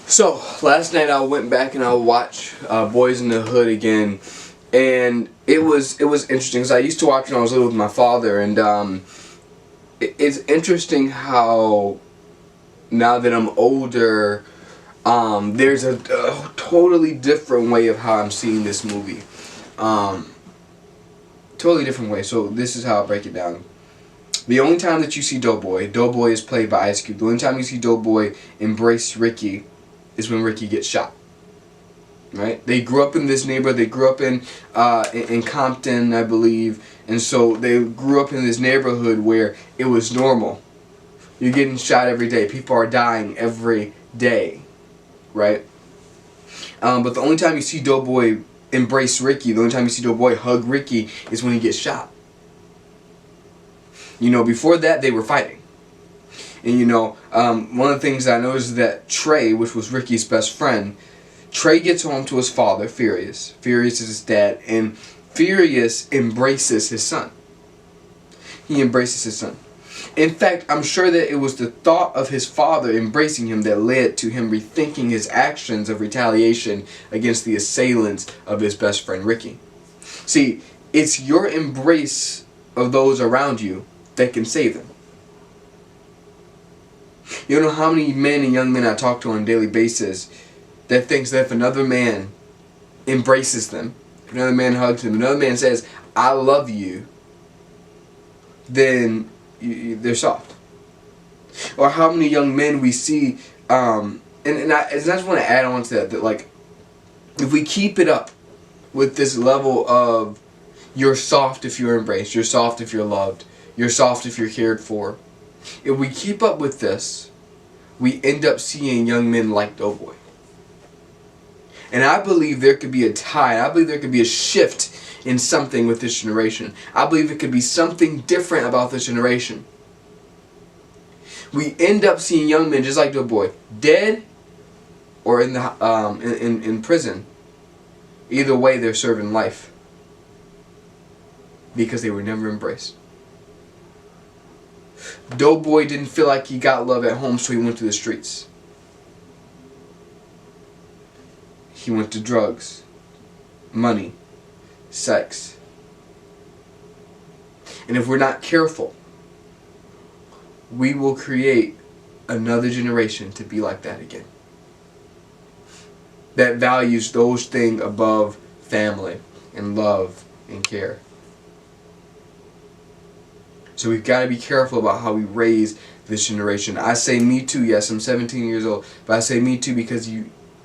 So last night I went back and I watched Boyz in the Hood again, and it was interesting because I used to watch when I was little with my father, and it's interesting how now that I'm older, there's a totally different way of how I'm seeing this movie, totally different way. So this is how I'll break it down. The only time that you see Doughboy is played by Ice Cube. The only time you see Doughboy embrace Ricky is when Ricky gets shot. Right? They grew up in this neighborhood. They grew up in Compton, I believe, and so they grew up in this neighborhood where it was normal. You're getting shot every day. People are dying every day, right? But the only time you see Doughboy embrace Ricky, the only time you see Doughboy hug Ricky is when he gets shot. You know, before that they were fighting. And you know, one of the things I noticed is that Trey, which was Ricky's best friend, Trey gets home to his father, Furious. Furious is his dad, and Furious embraces his son. He embraces his son. In fact, I'm sure that it was the thought of his father embracing him that led to him rethinking his actions of retaliation against the assailants of his best friend, Ricky. See, it's your embrace of those around you that can save them. You know how many men and young men I talk to on a daily basis that thinks that if another man embraces them, if another man hugs them, another man says, "I love you," then they're soft. Or how many young men we see, and I just want to add on to that like, if we keep it up with this level of you're soft if you're embraced, you're soft if you're loved, you're soft if you're cared for, if we keep up with this, we end up seeing young men like Doughboy. And I believe there could be a tide, I believe there could be a shift in something with this generation. I believe it could be something different about this generation. We end up seeing young men just like Doughboy, dead or in the in prison. Either way, they're serving life because they were never embraced. Doughboy didn't feel like he got love at home, so he went to the streets. He went to drugs, money, sex. And if we're not careful, we will create another generation to be like that again. That values those things above family and love and care. So we've got to be careful about how we raise this generation. I say me too. Yes, I'm 17 years old, but I say me too because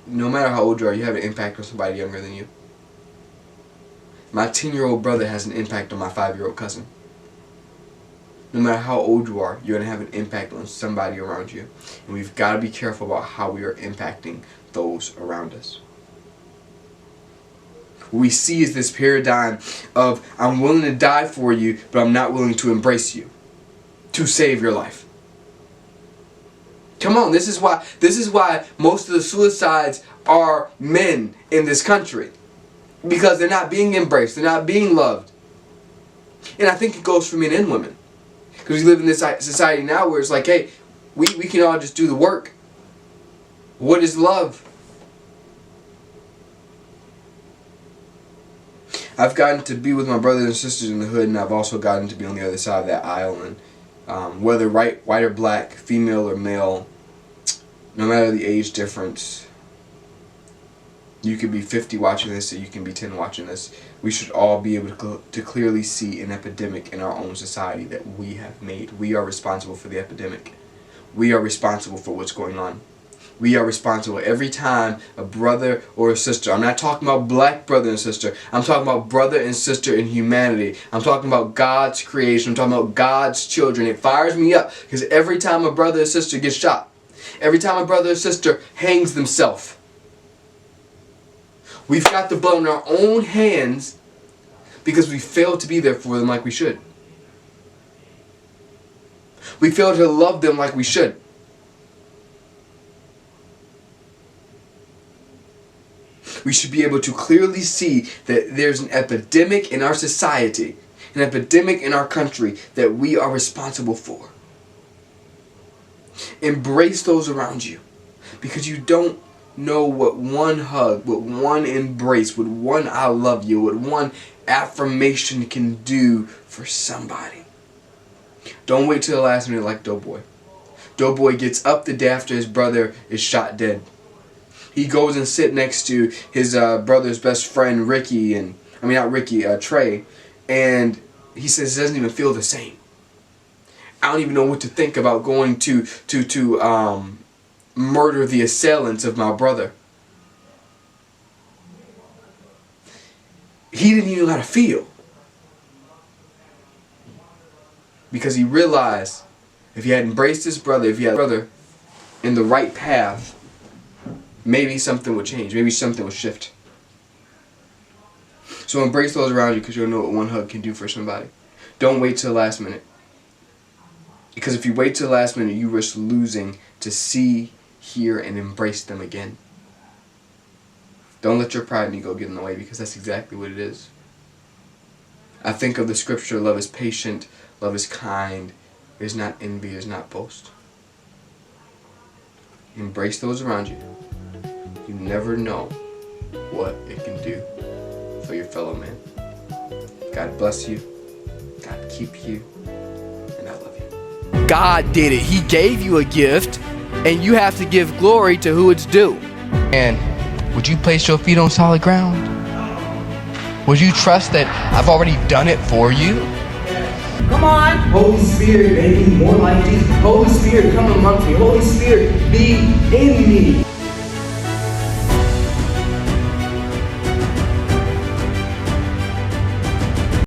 no matter how old you are, you have an impact on somebody younger than you. My 10-year-old brother has an impact on my 5-year-old cousin. No matter how old you are, you're going to have an impact on somebody around you. And we've got to be careful about how we are impacting those around us. What we see is this paradigm of I'm willing to die for you, but I'm not willing to embrace you to save your life. Come on, this is why most of the suicides are men in this country. Because they're not being embraced, they're not being loved. And I think it goes for men and women. Because we live in this society now where it's like, hey, we can all just do the work. What is love? I've gotten to be with my brothers and sisters in the hood, and I've also gotten to be on the other side of that aisle. And whether white or black, female or male, no matter the age difference, you could be 50 watching this, or you can be 10 watching this. We should all be able to clearly see an epidemic in our own society that we have made. We are responsible for the epidemic. We are responsible for what's going on. We are responsible every time a brother or a sister, I'm not talking about black brother and sister, I'm talking about brother and sister in humanity. I'm talking about God's creation, I'm talking about God's children. It fires me up because every time a brother or sister gets shot, every time a brother or sister hangs themselves, we've got the blood in our own hands because we failed to be there for them like we should. We failed to love them like we should. We should be able to clearly see that there's an epidemic in our society, an epidemic in our country that we are responsible for. Embrace those around you because you don't know what one hug, what one embrace, what one I love you, what one affirmation can do for somebody. Don't wait till the last minute like Doughboy. Doughboy gets up the day after his brother is shot dead. He goes and sits next to his brother's best friend Trey, and he says it doesn't even feel the same. I don't even know what to think about going to murder the assailants of my brother. He didn't even know how to feel. Because he realized if he had embraced his brother, if he had a brother in the right path, maybe something would change. Maybe something would shift. So embrace those around you, because you'll know what one hug can do for somebody. Don't wait till the last minute. Because if you wait till the last minute, you risk losing to see, hear, and embrace them again. Don't let your pride and ego get in the way, because that's exactly what it is. I think of the scripture, love is patient, love is kind, it is not envy, it is not boast. Embrace those around you. You never know what it can do for your fellow man. God bless you. God keep you. And I love you. God did it. He gave you a gift, and you have to give glory to who it's due. And would you place your feet on solid ground? Would you trust that I've already done it for you? Come on. Holy Spirit, make me more like Jesus. Holy Spirit, come amongst me. Holy Spirit, be in me.